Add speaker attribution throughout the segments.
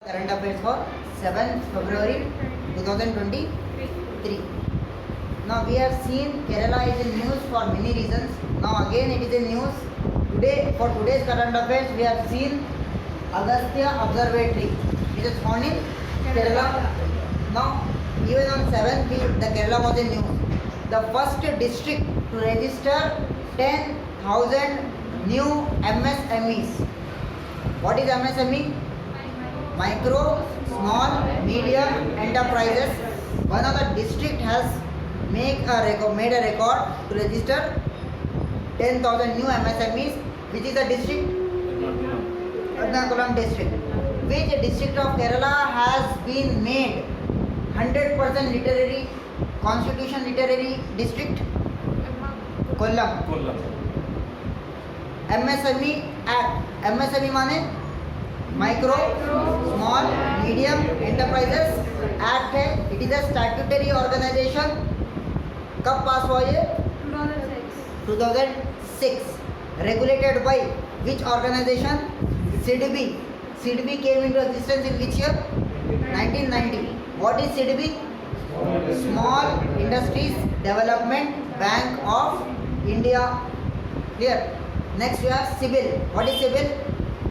Speaker 1: Current affairs for 7th February 2023. Now we have seen Kerala is in news for many reasons. Now again it is in news. Today, for today's current affairs, we have seen Agastya Observatory, which is found in Kerala. Now even on 7th, the Kerala was in news. The first district to register 10,000 new MSMEs. What is MSME? Micro, small, medium enterprises. One of the district has made a record to register 10,000 new MSMEs. Which is the district? Ernakulam district. Which district of Kerala has been made 100% literary, constitution literary district? Kollam. MSME Act. MSME माने micro small medium enterprises act है. It is a statutory organisation. कब pass हुआ ये? 2006. Regulated by which organization? SIDBI. SIDBI came into existence in which year? 1990. What is SIDBI? Small Industries Development Bank of India. Clear? Next we have CIBIL. What is CIBIL?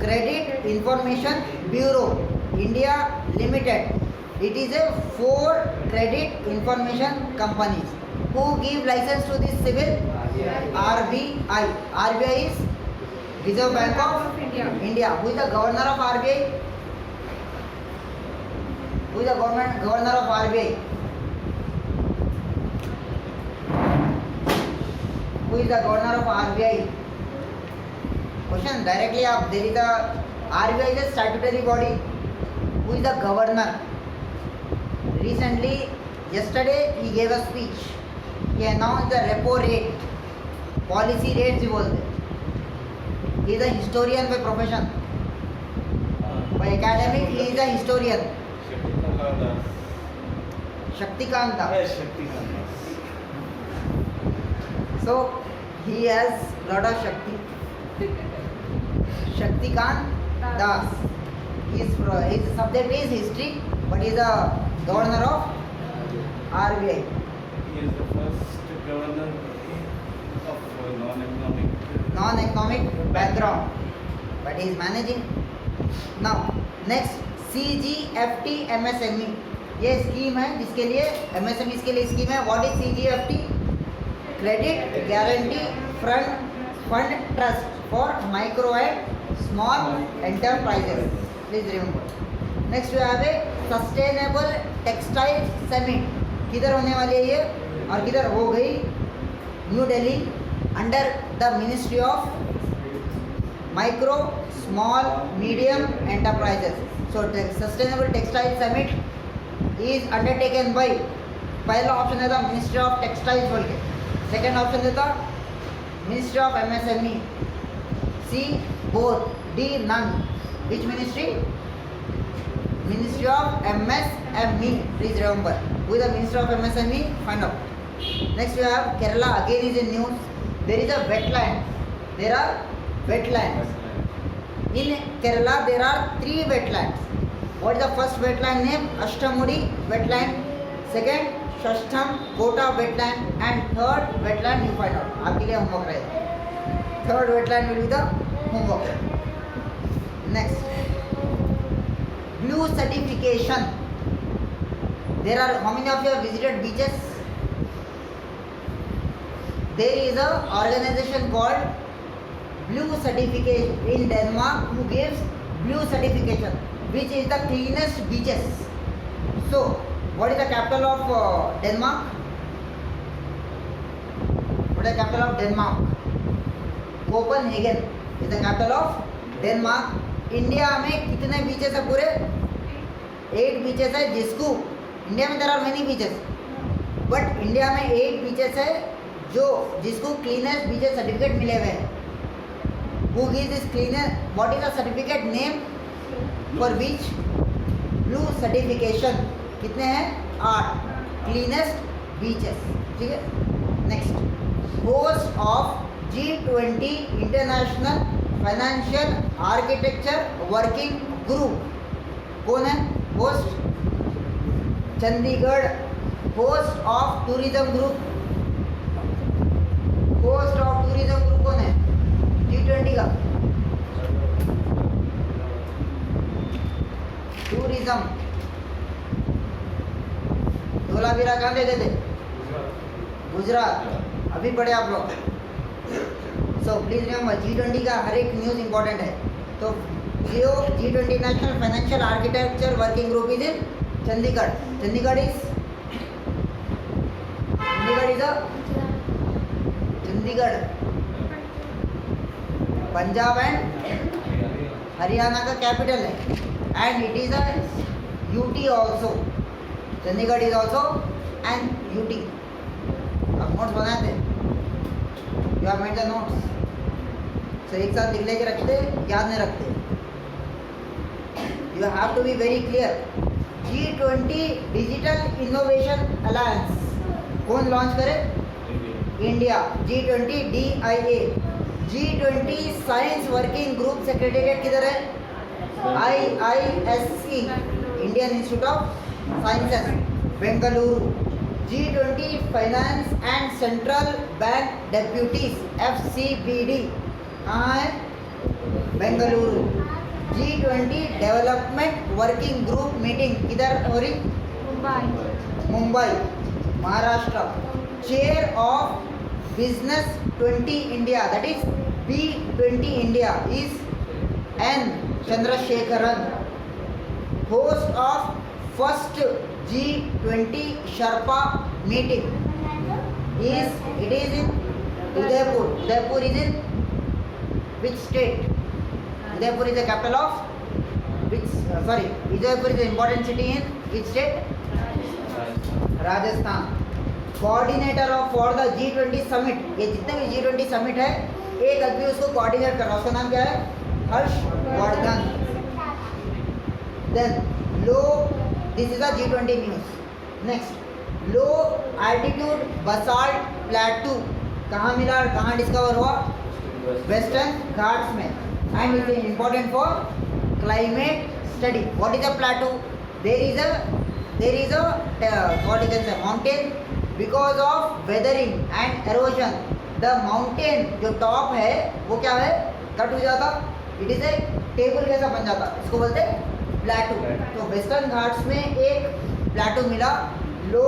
Speaker 1: Credit Information Bureau India Limited. It is a 4 credit information companies. Who give license to this CIBIL? RBI. RBI is Reserve Bank of India. Who is the governor of RBI? Who is the governor of RBI? Who is the governor of RBI? Question directly up. There is a RBI is a statutory body. Who is the governor? Recently, yesterday he gave a speech. He announced the repo rate. Policy rates he was there. He is a historian by profession. By academic, he is a historian. Shaktikanta. So he has lot of Shakti. Shaktikant Das. His subject is history, but he is a governor of RBI.
Speaker 2: He is the first governor of
Speaker 1: non-economic background, but he is managing. Now next CGFT MSME. ये scheme है जिसके लिए MSME के लिए scheme है. What is CGFT? Credit guarantee fund trust for micro and small enterprises. Please remember. Next we have a sustainable textile summit. किधर होने वाली है ये और किधर हो गई? New Delhi under the ministry of micro small medium enterprises. So sustainable textile summit is undertaken by. पहला ऑप्शन है मिनिस्ट्री ऑफ टेक्सटाइल्स बोल के. सेकेंड ऑप्शन देता ministry of MSME. C both. D none. Which ministry? Ministry of MSME. Please remember. Who is the Minister of MSME? Find out. Next we have Kerala. Again is in news. There is a wetland. There are wetlands. In Kerala there are 3 wetlands. What is the first wetland name? Ashtamudi wetland. Second, Shashtham Kota wetland. And third wetland you find out. आपके लिए homework रहेगा. Third wetland will be the homework. Next. Blue certification. There are, how many of you have visited beaches? There is a organization called Blue Certification in Denmark who gives blue certification, which is the cleanest beaches. So, what is the capital of Denmark? What is the capital of Denmark? Copenhagen is the capital of Denmark. India में कितने beaches है? पूरे 8 beaches है. जिसको India में there are many beaches, but India में 8 beaches है जिसको क्लीनेस्ट बीचेस सर्टिफिकेट मिले हुए हैं. Who gives this cleaner? What is the certificate name for which blue certification? कितने हैं? 8 क्लीनेस्ट बीचेस. ठीक है. Next, host of G20 international financial architecture working group. कौन है host? Chandigarh host of tourism group. Host of tourism group कौन है G20 का? Tourism Dholavira कहाँ ले गए थे? गुजरात। अभी पढ़े आप लोग। सो प्लीज रिमेंबर G20 का हर एक न्यूज़ इंपॉर्टेंट है। तो जियो G20 national financial architecture working group is in Chandigarh. Chandigarh is Chandigarh Punjab and Haryana का कैपिटल है and it is a UT also. Chandigarh is also and UT. आप नोट्स बनाए थे? You have made the notes. So एक साथ लिख लेके रखते, याद नहीं रखते। You have to be very clear. G20 digital innovation alliance कौन लॉन्च करे? India. G20 DIA। G20 science working group secretariat किधर है? IISC Indian institute of sciences Bengaluru. G20 finance and central bank deputies FCBD कहाँ है? Bengaluru. G20 development working group meeting किधर हो रही? Mumbai Maharashtra. Chair of business 20 India that is B20 India is N Chandrasekaran. Host of first G20 Sherpa meeting it is in Udaipur. Udaipur is in which state? Udaipur is the capital of which Udaipur is the important city in which state? Rajasthan. Coordinator of for the G20 summit. ये जितने भी G20 summit है एक आदमी उसको coordinate कर रहा है, उसका नाम क्या है? Harshvardhan. Then low this is a G20 news. Next low altitude basalt plateau कहाँ मिला और कहाँ डिस्कवर हुआ? वेस्टर्न घाट्स में and it is important for climate study. What is a plateau? there is a what you can say mountain because of weathering and erosion the mountain जो top है वो क्या है? कट हो जाता, इट इज ए टेबल जैसा बन जाता, इसको बोलते हैं प्लेटू। तो वेस्टर्न घाट्स में एक प्लेटू मिला, लो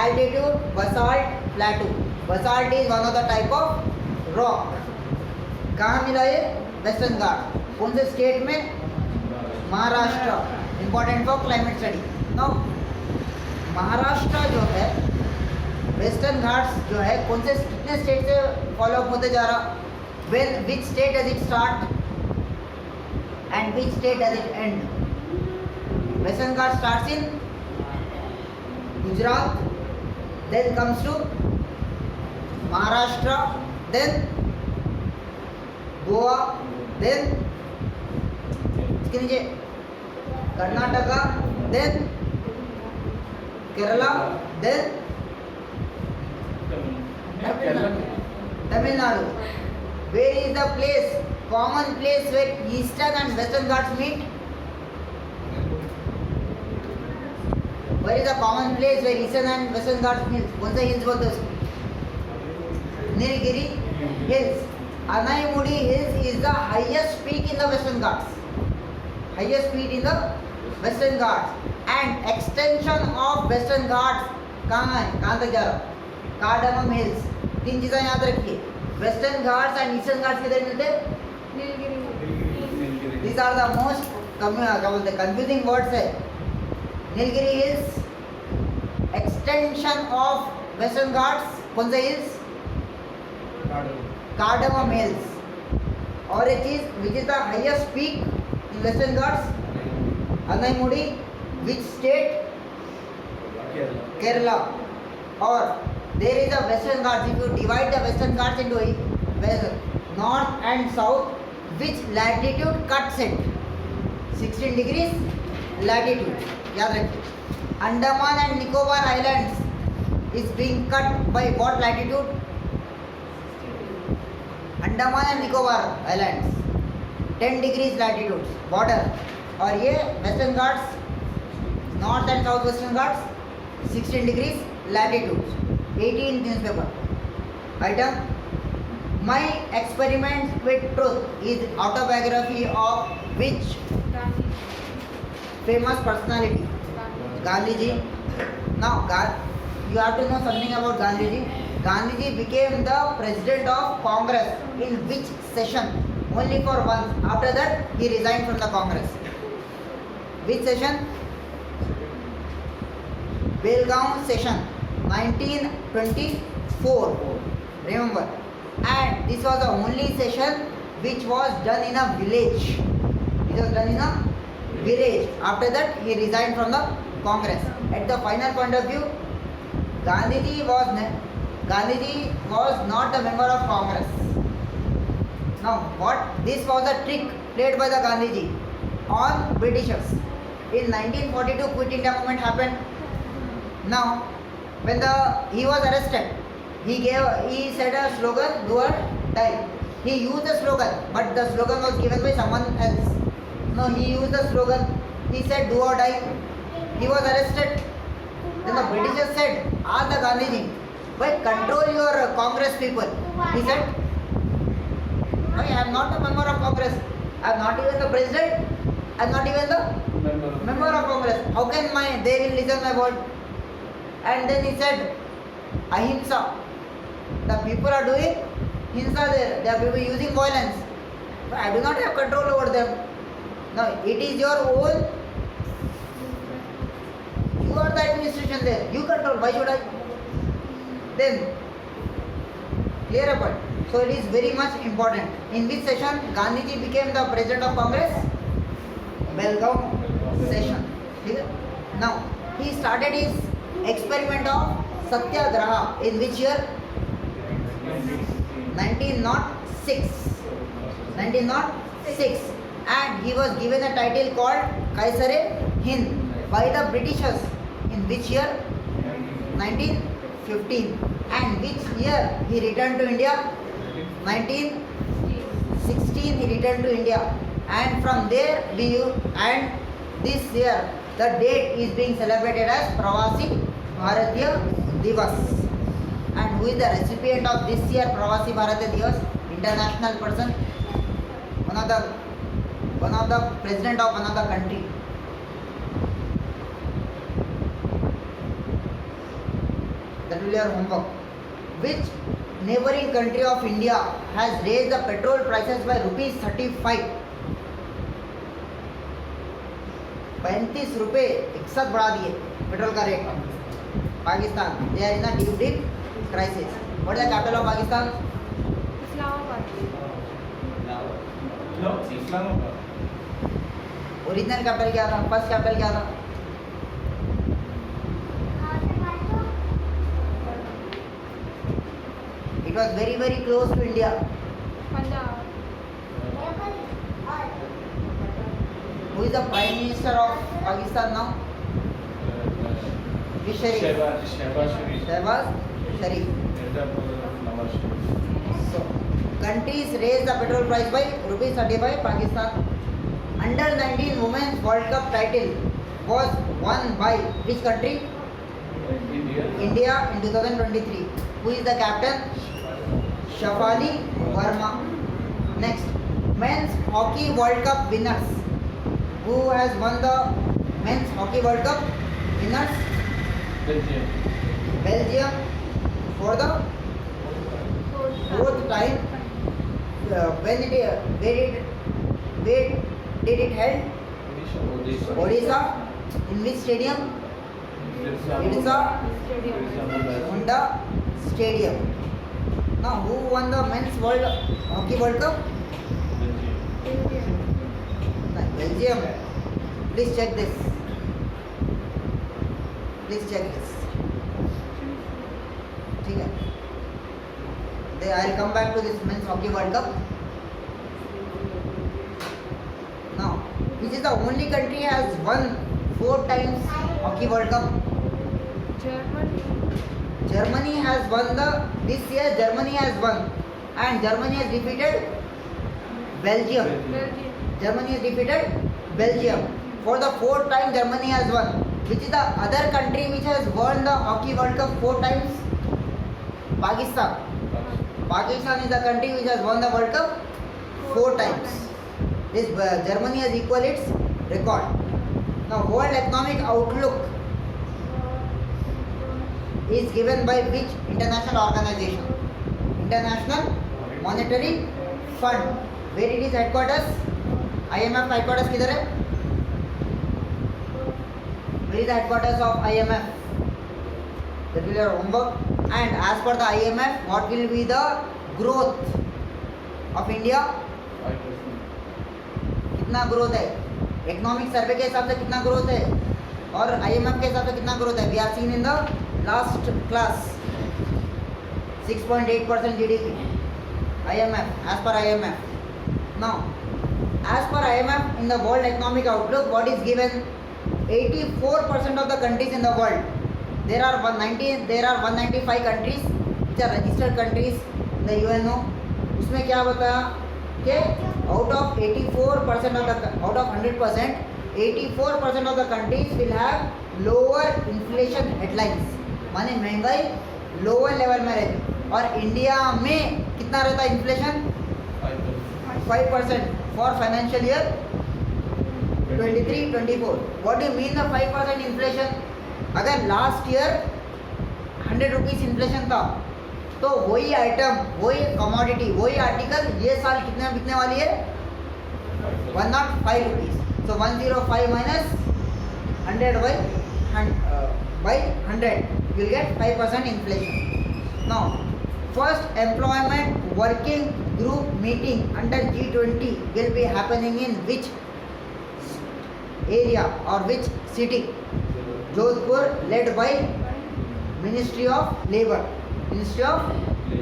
Speaker 1: altitude basalt प्लेटू। Basalt is one of the type of rock. कहाँ मिला ये? वेस्टर्न घाट। कौन से स्टेट में? Maharashtra. Important for climate study. Now Maharashtra जो है वेस्टर्न घाट्स जो है कौन से कितने स्टेट से फॉलो अप होते जा रहा? When which state does it start and which state does it end? Western घाट starts in Gujarat, then comes to Maharashtra, then Goa, then इसके नीचे Karnataka, then Kerala, then Tamil Nadu. Where is the place, common place where eastern and western Ghats meet? Where is the common place where eastern and western Ghats meet? कौन सा hills बोलते हैं उसको? Nilgiri hills. Anaimudi hills is the highest peak in the western Ghats. Highest peak in the western Ghats. And extension of western Ghats कहाँ है? कहाँ तक जा रहा? Cardamom hills. तीन चीज़ें याद रखिए. Western Ghats and Eastern Ghats किधर मिलते हैं? These are the most क्या बोलते हैं confusing words है. Nilgiri hills, extension of Western Ghats, कौन से hills? Cardamom hills. और एक चीज which is the highest peak in Western Ghats? Anaimudi. Which state? Kerala. और there is a Western Ghats. If you divide the Western Ghats into north and south, which latitude cuts it? 16 degrees latitude. याद रखिए. Andaman and Nicobar Islands is being cut by what latitude? Andaman and Nicobar Islands 10 degrees latitude border. और ये Western Ghats North and Southwestern Ghats, 16 degrees latitude. 18 newspaper. Item. My Experiments with Truth is autobiography of which famous personality? Gandhiji. Now, you have to know something about Gandhiji. Gandhiji became the president of Congress in which session? Only for once. After that, he resigned from the Congress. Which session? Belgaum session, 1924. Remember. And this was the only session which was done in a village. It was done in a village. After that, he resigned from the Congress. At the final point of view, Gandhiji was not a member of Congress. Now, this was a trick played by the Gandhiji on Britishers. In 1942, Quit India movement happened. Now, when he was arrested, he said a slogan, do or die. He used the slogan, but the slogan was given by someone else. No, he used the slogan. He said, do or die. He was arrested. Then the Britishers said, ask the Gandhiji, why control your Congress people? He said, I am not a member of Congress. I am not even the president. I am not even the member of Congress. How can they will listen my word? And then he said, ahimsa. The people are doing hinsa there. They are people using violence. But I do not have control over them. No, it is your own. You are the administration there. You control. Why should I? Then, clear about. So it is very much important. In which session Gandhiji became the president of Congress? Belgaum session. Clear? Now, he started his experiment of Satyagraha in which year? 1906. 1906. And he was given a title called Kaisar-e-Hind by the Britishers. In which year? 1915. And which year he returned to India? 1916 he returned to India. And from there and this year the date is being celebrated as Pravasi Bharatiya Divas. And who is the recipient of this year Pravasi Bharatiya Divas? International person, one of the president of one of the country. That will be your homework. Which neighboring country of India has raised the petrol prices by rupees 35? 35 रुपए एक साथ बढ़ा दिए petrol का rate. Pakistan. They are in a deep crisis. What is the capital of Pakistan?
Speaker 2: Islamabad.
Speaker 1: Original capital क्या था? First capital क्या था? It was very very close to India. Who is the Prime Minister of Pakistan now? Which Sharif?
Speaker 2: Shehbaz
Speaker 1: Sharif. So, countries raised the petrol price by rupees 35. Pakistan. Under 19 Women's World Cup title was won by which country? India in 2023. Who is the captain? Shafali Verma. Next, Men's Hockey World Cup winners. Who has won the Men's Hockey World Cup winners? Belgium for the fourth time. Where did it held? Odisha. In which stadium? Birsa Munda Stadium. Now, who won the Men's Hockey World Cup? Belgium. Please check this. ठीक है. I will come back to this Men's Hockey World Cup. Now, which is the only country has won 4 times Hockey World Cup? Germany has won this year. Germany has won, and Germany has defeated Belgium. Germany has defeated Belgium for the 4th time. Germany has won. Which is the other country which has won the Hockey World Cup 4 times? Pakistan. Pakistan is the country which has won the World Cup 4 times. This Germany has equal its record. Now, World Economic Outlook is given by which international organization? International Monetary Fund. Where it is headquarters? IMF headquarters किधर है? Where is the headquarters of IMF? That will be your homework. And as per the IMF, what will be the growth of India?
Speaker 2: 5%.
Speaker 1: कितना growth है? Economic survey के हिसाब से कितना growth है और IMF के हिसाब से कितना ग्रोथ है? We are seen in the last class 6.8% GDP. IMF, as per IMF. Now, as per IMF, in the World Economic Outlook, what is given? 84% of the countries in the world. There are 195 countries which are registered countries in the UNO. उसमें क्या बताया कि out of 100%, 84% of the countries will have lower inflation headlines. माने महंगाई lower level में रहती और India में कितना रहता है inflation? 5% for financial year 23-24. What do you mean the 5% inflation? अगर लास्ट ईयर 100 रुपीज इन्फ्लेशन था तो वही आइटम, वही कमोडिटी, वही आर्टिकल ये साल कितने में बिकने वाली है? 105 rupees. So 105 minus 100 by 100 you will get 5% inflation. Now, first employment working group meeting under G20 will be happening in which area or which city? Jodhpur, led by Ministry of Labour. Ministry of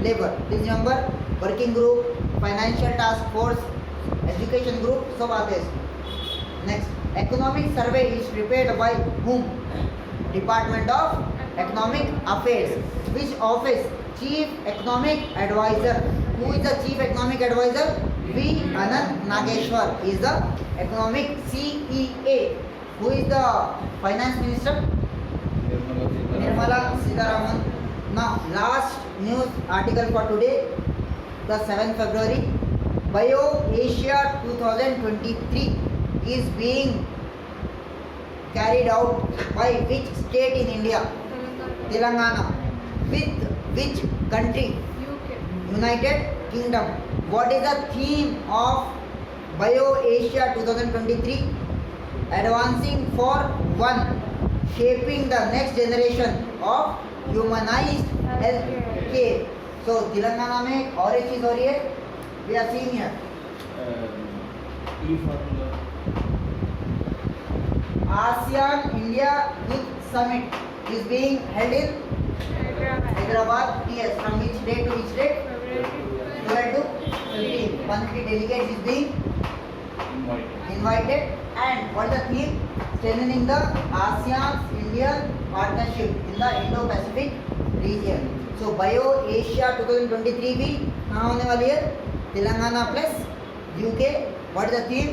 Speaker 1: Labour. Please remember, working group, financial task force, education group, सब आते हैं. Next, economic survey is prepared by whom? Department of Economic Affairs. Which office? Chief Economic Advisor. Who is the Chief Economic Advisor? V. Anant Nageshwar is the Economic CEA. Who is the Finance Minister? Nirmala Sitharaman. Now, last news article for today, the 7th February. Bio Asia 2023 is being carried out by which state in India? Telangana. With which country?
Speaker 3: UK.
Speaker 1: United Kingdom. What is the theme of Bio Asia 2023? Advancing for one, shaping the next generation of humanized health care. So Telangana में और एक चीज हो रही है. We are seeing here.
Speaker 2: E-formula.
Speaker 1: ASEAN India Youth Summit is being held in Hyderabad. Yes, from which date to which date? 12 to 15. 150 delegates is being invited. And what is the theme? Strengthening the ASEAN-Indian partnership in the Indo-Pacific region. So Bio Asia 2023 भी कहाँ होने वाली है? Telangana plus UK. What is the theme?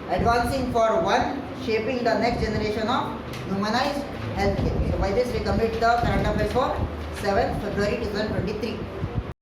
Speaker 1: Advancing for one, shaping the next generation of humanized healthcare. So by this we complete the current affairs for 7th February 2023.